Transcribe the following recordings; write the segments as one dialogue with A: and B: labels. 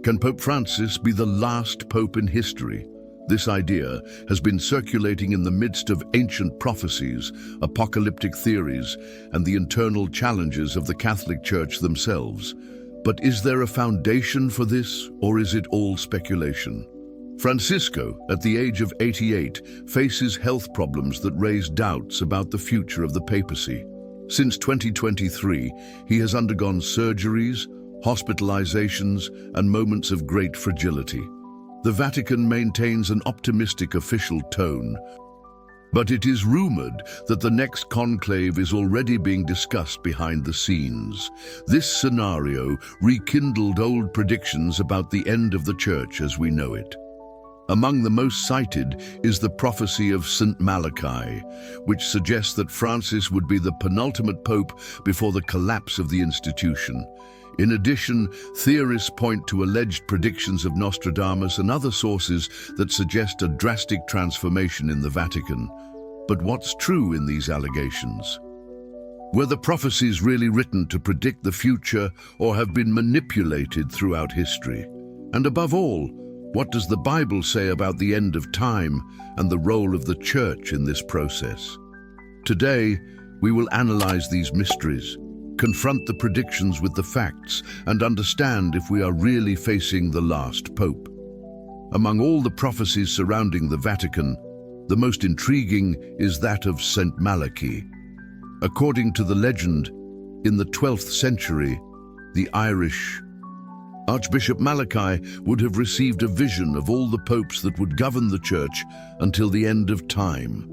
A: Can Pope Francis be the last pope in history? This idea has been circulating in the midst of ancient prophecies, apocalyptic theories, and the internal challenges of the Catholic Church themselves. But is there a foundation for this, or is it all speculation? Francisco, at the age of 88, faces health problems that raise doubts about the future of the papacy. Since 2023, he has undergone surgeries, hospitalizations, and moments of great fragility. The Vatican maintains an optimistic official tone, but it is rumored that the next conclave is already being discussed behind the scenes. This scenario rekindled old predictions about the end of the Church as we know it. Among the most cited is the prophecy of Saint Malachy, which suggests that Francis would be the penultimate pope before the collapse of the institution. In addition, theorists point to alleged predictions of Nostradamus and other sources that suggest a drastic transformation in the Vatican. But what's true in these allegations? Were the prophecies really written to predict the future, or have been manipulated throughout history? And above all, what does the Bible say about the end of time and the role of the Church in this process? Today, we will analyze these mysteries, confront the predictions with the facts, and understand if we are really facing the last pope. Among all the prophecies surrounding the Vatican, the most intriguing is that of Saint Malachy. According to the legend, in the 12th century, the Irish Archbishop Malachy would have received a vision of all the popes that would govern the Church until the end of time.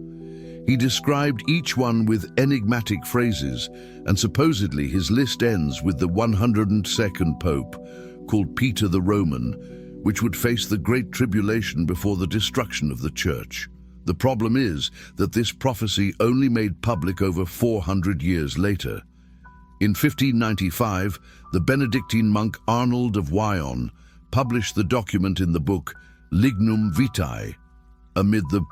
A: He described each one with enigmatic phrases, and supposedly his list ends with the 102nd Pope, called Peter the Roman, which would face the Great Tribulation before the destruction of the Church. The problem is that this prophecy only made public over 400 years later. In 1595, the Benedictine monk Arnold of Wyonne published the document in the book Lignum Vitae, amid the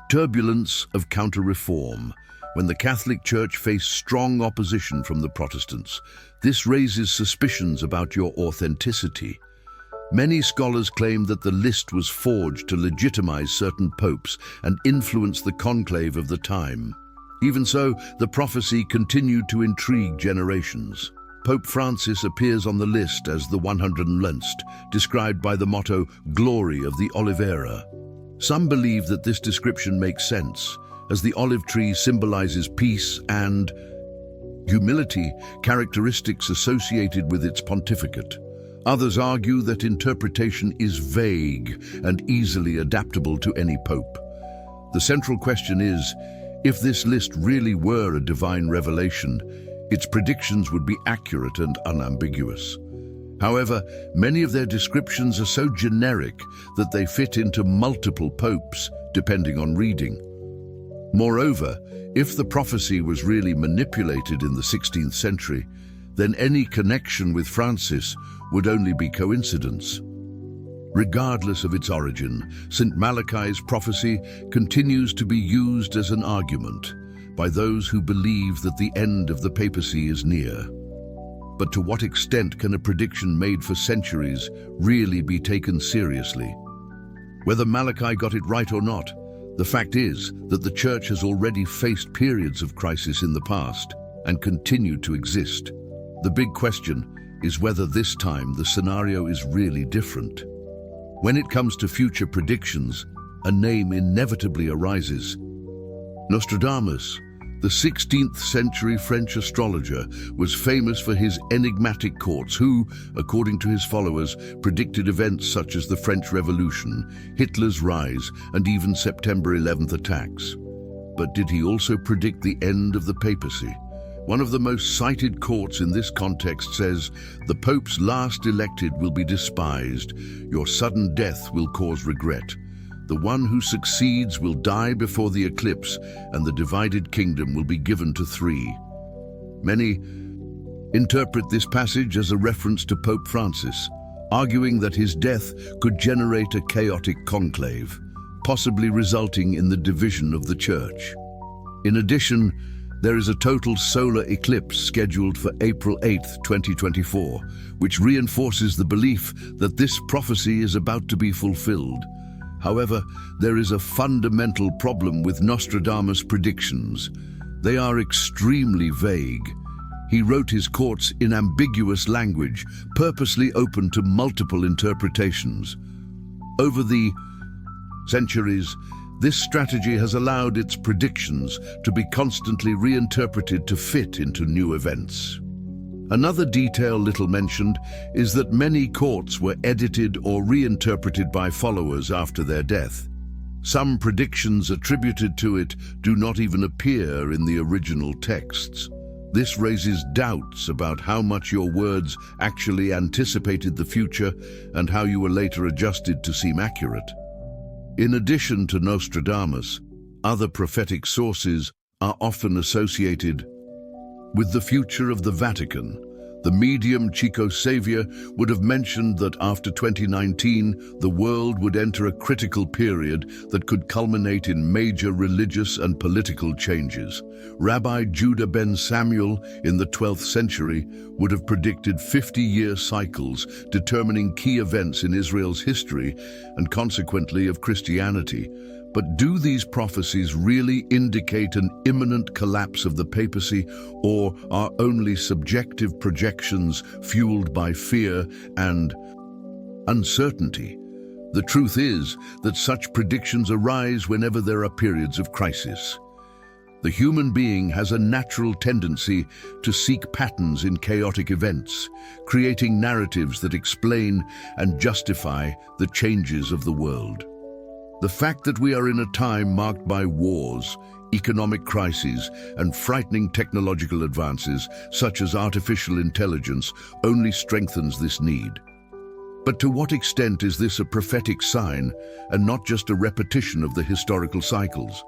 A: turbulence of counter-reform, when the Catholic Church faced strong opposition from the Protestants. This raises suspicions about your authenticity. Many scholars claim that the list was forged to legitimize certain popes and influence the conclave of the time. Even so, the prophecy continued to intrigue generations. Pope Francis appears on the list as the 101st, described by the motto, "Glory of the Oliveira." Some believe that this description makes sense, as the olive tree symbolizes peace and humility, characteristics associated with its pontificate. Others argue that interpretation is vague and easily adaptable to any pope. The central question is, if this list really were a divine revelation, its predictions would be accurate and unambiguous. However, many of their descriptions are so generic that they fit into multiple popes, depending on reading. Moreover, if the prophecy was really manipulated in the 16th century, then any connection with Francis would only be coincidence. Regardless of its origin, Saint Malachy's prophecy continues to be used as an argument by those who believe that the end of the papacy is near. But to what extent can a prediction made for centuries really be taken seriously? Whether Malachy got it right or not, the fact is that the Church has already faced periods of crisis in the past and continued to exist. The big question is whether this time the scenario is really different. When it comes to future predictions, a name inevitably arises. Nostradamus, the 16th century French astrologer, was famous for his enigmatic courts who, according to his followers, predicted events such as the French Revolution, Hitler's rise, and even September 11th attacks. But did he also predict the end of the papacy? One of the most cited courts in this context says, "The Pope's last elected will be despised. Your sudden death will cause regret. The one who succeeds will die before the eclipse, and the divided kingdom will be given to three." Many interpret this passage as a reference to Pope Francis, arguing that his death could generate a chaotic conclave, possibly resulting in the division of the Church. In addition, there is a total solar eclipse scheduled for April 8th, 2024, which reinforces the belief that this prophecy is about to be fulfilled. However, there is a fundamental problem with Nostradamus' predictions. They are extremely vague. He wrote his quotes in ambiguous language, purposely open to multiple interpretations. Over the centuries, this strategy has allowed its predictions to be constantly reinterpreted to fit into new events. Another detail little mentioned is that many quotes were edited or reinterpreted by followers after their death. Some predictions attributed to it do not even appear in the original texts. This raises doubts about how much your words actually anticipated the future and how you were later adjusted to seem accurate. In addition to Nostradamus, other prophetic sources are often associated with the future of the Vatican. The medium Chico Xavier would have mentioned that after 2019, the world would enter a critical period that could culminate in major religious and political changes. Rabbi Judah ben Samuel in the 12th century would have predicted 50-year cycles determining key events in Israel's history and consequently of Christianity. But do these prophecies really indicate an imminent collapse of the papacy, or are only subjective projections fueled by fear and uncertainty? The truth is that such predictions arise whenever there are periods of crisis. The human being has a natural tendency to seek patterns in chaotic events, creating narratives that explain and justify the changes of the world. The fact that we are in a time marked by wars, economic crises, and frightening technological advances, such as artificial intelligence, only strengthens this need. But to what extent is this a prophetic sign and not just a repetition of the historical cycles?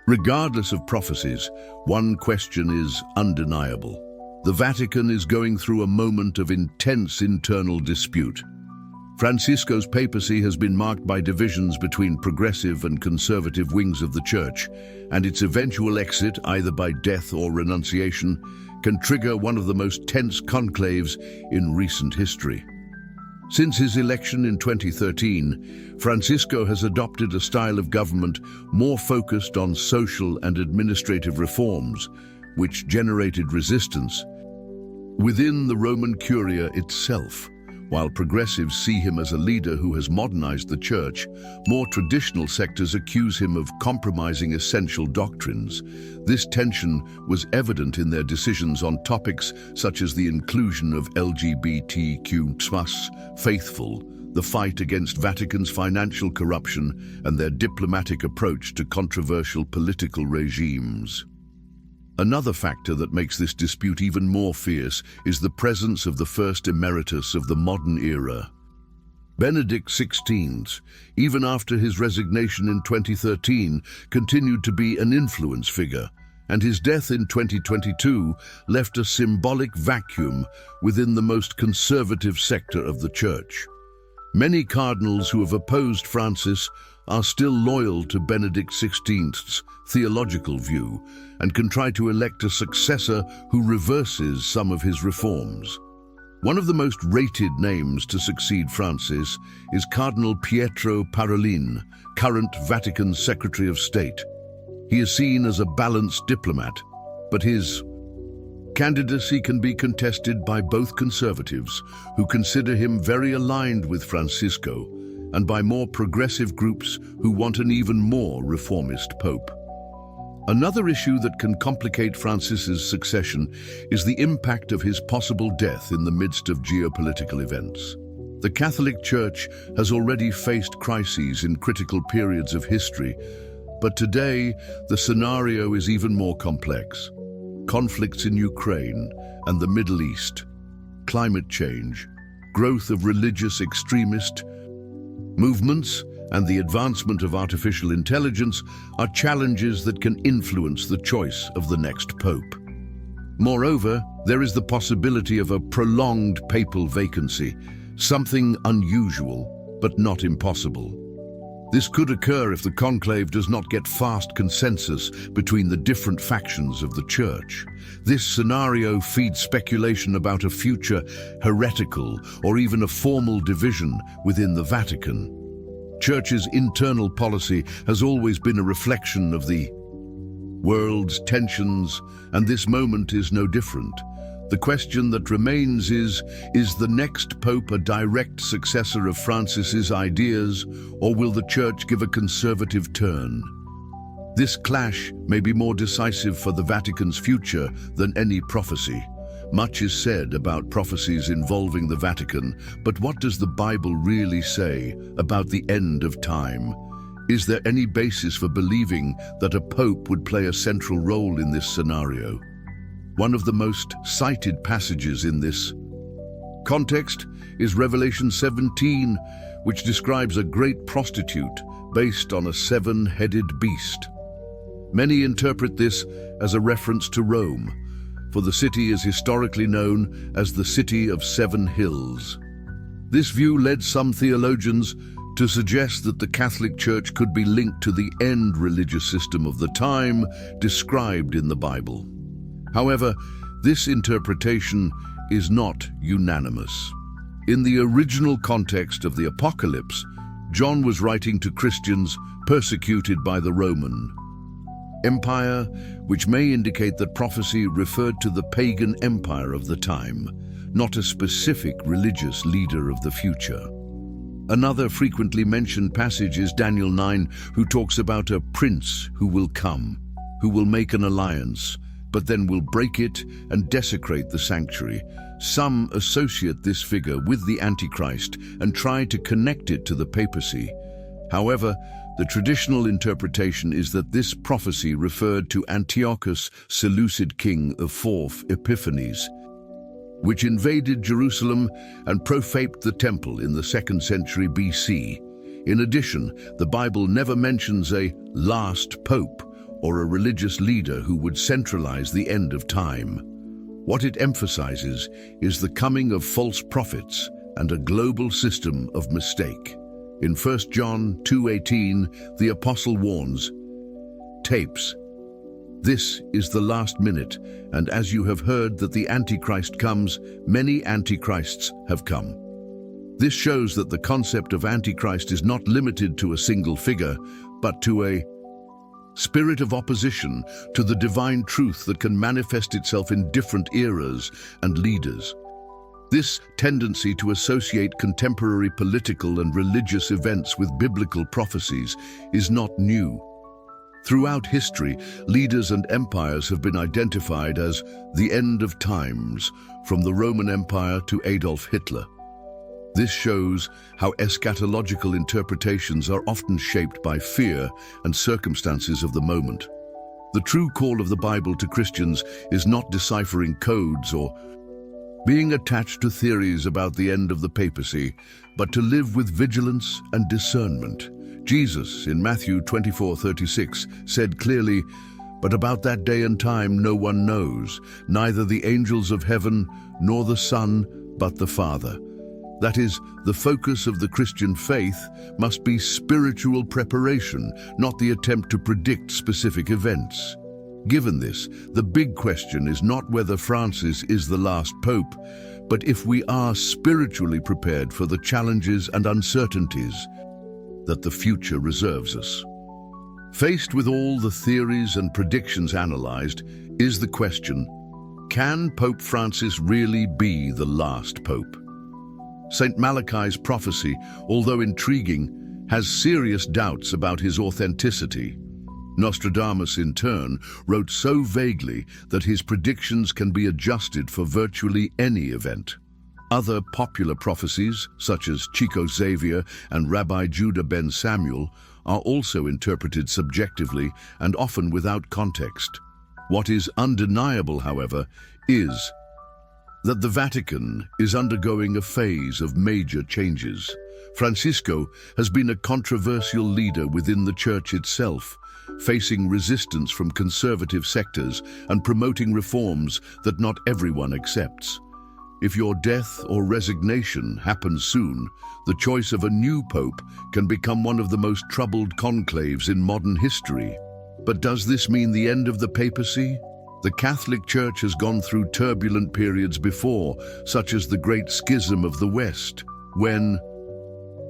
A: Regardless of prophecies, one question is undeniable. The Vatican is going through a moment of intense internal dispute. Francisco's papacy has been marked by divisions between progressive and conservative wings of the Church, and its eventual exit, either by death or renunciation, can trigger one of the most tense conclaves in recent history. Since his election in 2013, Francisco has adopted a style of government more focused on social and administrative reforms, which generated resistance within the Roman Curia itself. While progressives see him as a leader who has modernized the Church, more traditional sectors accuse him of compromising essential doctrines. This tension was evident in their decisions on topics such as the inclusion of LGBTQ+ faithful, the fight against Vatican's financial corruption, and their diplomatic approach to controversial political regimes. Another factor that makes this dispute even more fierce is the presence of the first emeritus of the modern era. Benedict XVI, even after his resignation in 2013, continued to be an influence figure, and his death in 2022 left a symbolic vacuum within the most conservative sector of the Church. Many cardinals who have opposed Francis are still loyal to Benedict XVI's theological view and can try to elect a successor who reverses some of his reforms. One of the most rated names to succeed Francis is Cardinal Pietro Parolin, current Vatican Secretary of State. He is seen as a balanced diplomat, but his candidacy can be contested by both conservatives, who consider him very aligned with Francisco, and by more progressive groups who want an even more reformist pope. Another issue that can complicate Francis's succession is the impact of his possible death in the midst of geopolitical events. The Catholic Church has already faced crises in critical periods of history, but today the scenario is even more complex. Conflicts in Ukraine and the Middle East, climate change, growth of religious extremist movements, and the advancement of artificial intelligence are challenges that can influence the choice of the next pope. Moreover, there is the possibility of a prolonged papal vacancy, something unusual but not impossible. This could occur if the conclave does not get fast consensus between the different factions of the Church. This scenario feeds speculation about a future heretical or even a formal division within the Vatican. Church's internal policy has always been a reflection of the world's tensions, and this moment is no different. The question that remains is the next pope a direct successor of Francis's ideas, or will the Church give a conservative turn? This clash may be more decisive for the Vatican's future than any prophecy. Much is said about prophecies involving the Vatican, but what does the Bible really say about the end of time? Is there any basis for believing that a pope would play a central role in this scenario? One of the most cited passages in this context is Revelation 17, which describes a great prostitute based on a seven-headed beast. Many interpret this as a reference to Rome, for the city is historically known as the City of Seven Hills. This view led some theologians to suggest that the Catholic Church could be linked to the end religious system of the time described in the Bible. However, this interpretation is not unanimous. In the original context of the Apocalypse, John was writing to Christians persecuted by the Roman Empire, which may indicate that prophecy referred to the pagan empire of the time, not a specific religious leader of the future. Another frequently mentioned passage is Daniel 9, who talks about a prince who will come, who will make an alliance, but then will break it and desecrate the sanctuary. Some associate this figure with the Antichrist and try to connect it to the papacy. However, the traditional interpretation is that this prophecy referred to Antiochus, Seleucid king of 4th Epiphanes, which invaded Jerusalem and profaned the temple in the 2nd century BC. In addition, the Bible never mentions a last pope or a religious leader who would centralize the end of time. What it emphasizes is the coming of false prophets and a global system of mistake. In 1 John 2:18, the apostle warns, "Tapes, this is the last minute, and as you have heard that the Antichrist comes, many Antichrists have come." This shows that the concept of Antichrist is not limited to a single figure, but to a spirit of opposition to the divine truth that can manifest itself in different eras and leaders. This tendency to associate contemporary political and religious events with biblical prophecies is not new. Throughout history, leaders and empires have been identified as the end of times, from the Roman Empire to Adolf Hitler. This shows how eschatological interpretations are often shaped by fear and circumstances of the moment. The true call of the Bible to Christians is not deciphering codes or being attached to theories about the end of the papacy, but to live with vigilance and discernment. Jesus, in Matthew 24:36, said clearly, "But about that day and time no one knows, neither the angels of heaven nor the Son, but the Father." That is, the focus of the Christian faith must be spiritual preparation, not the attempt to predict specific events. Given this, the big question is not whether Francis is the last pope, but if we are spiritually prepared for the challenges and uncertainties that the future reserves us. Faced with all the theories and predictions analyzed, is the question, can Pope Francis really be the last pope? Saint Malachy's prophecy, although intriguing, has serious doubts about his authenticity. Nostradamus, in turn, wrote so vaguely that his predictions can be adjusted for virtually any event. Other popular prophecies, such as Chico Xavier and Rabbi Judah ben Samuel, are also interpreted subjectively and often without context. What is undeniable, however, is that the Vatican is undergoing a phase of major changes. Francisco has been a controversial leader within the Church itself, facing resistance from conservative sectors and promoting reforms that not everyone accepts. If your death or resignation happens soon, the choice of a new pope can become one of the most troubled conclaves in modern history. But does this mean the end of the papacy? The Catholic Church has gone through turbulent periods before, such as the Great Schism of the West, when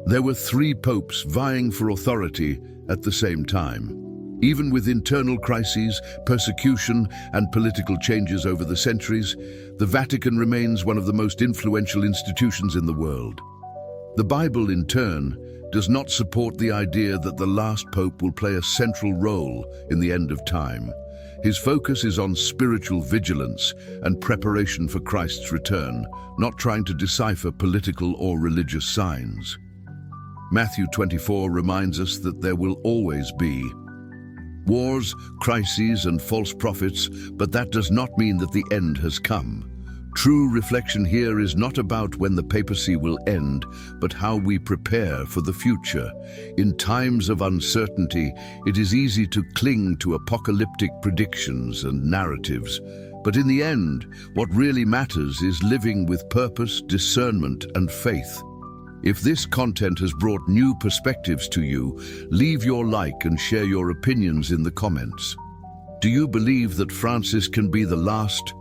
A: there were three popes vying for authority at the same time. Even with internal crises, persecution, and political changes over the centuries, the Vatican remains one of the most influential institutions in the world. The Bible, in turn, does not support the idea that the last pope will play a central role in the end of time. His focus is on spiritual vigilance and preparation for Christ's return, not trying to decipher political or religious signs. Matthew 24 reminds us that there will always be wars, crises, and false prophets, but that does not mean that the end has come. True reflection here is not about when the papacy will end, but how we prepare for the future. In times of uncertainty, it is easy to cling to apocalyptic predictions and narratives. But in the end, what really matters is living with purpose, discernment, and faith. If this content has brought new perspectives to you, leave your like and share your opinions in the comments. Do you believe that Francis can be the last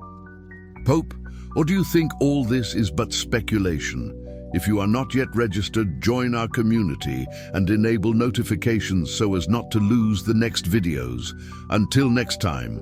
A: pope? Or do you think all this is but speculation? If you are not yet registered, join our community and enable notifications so as not to lose the next videos. Until next time,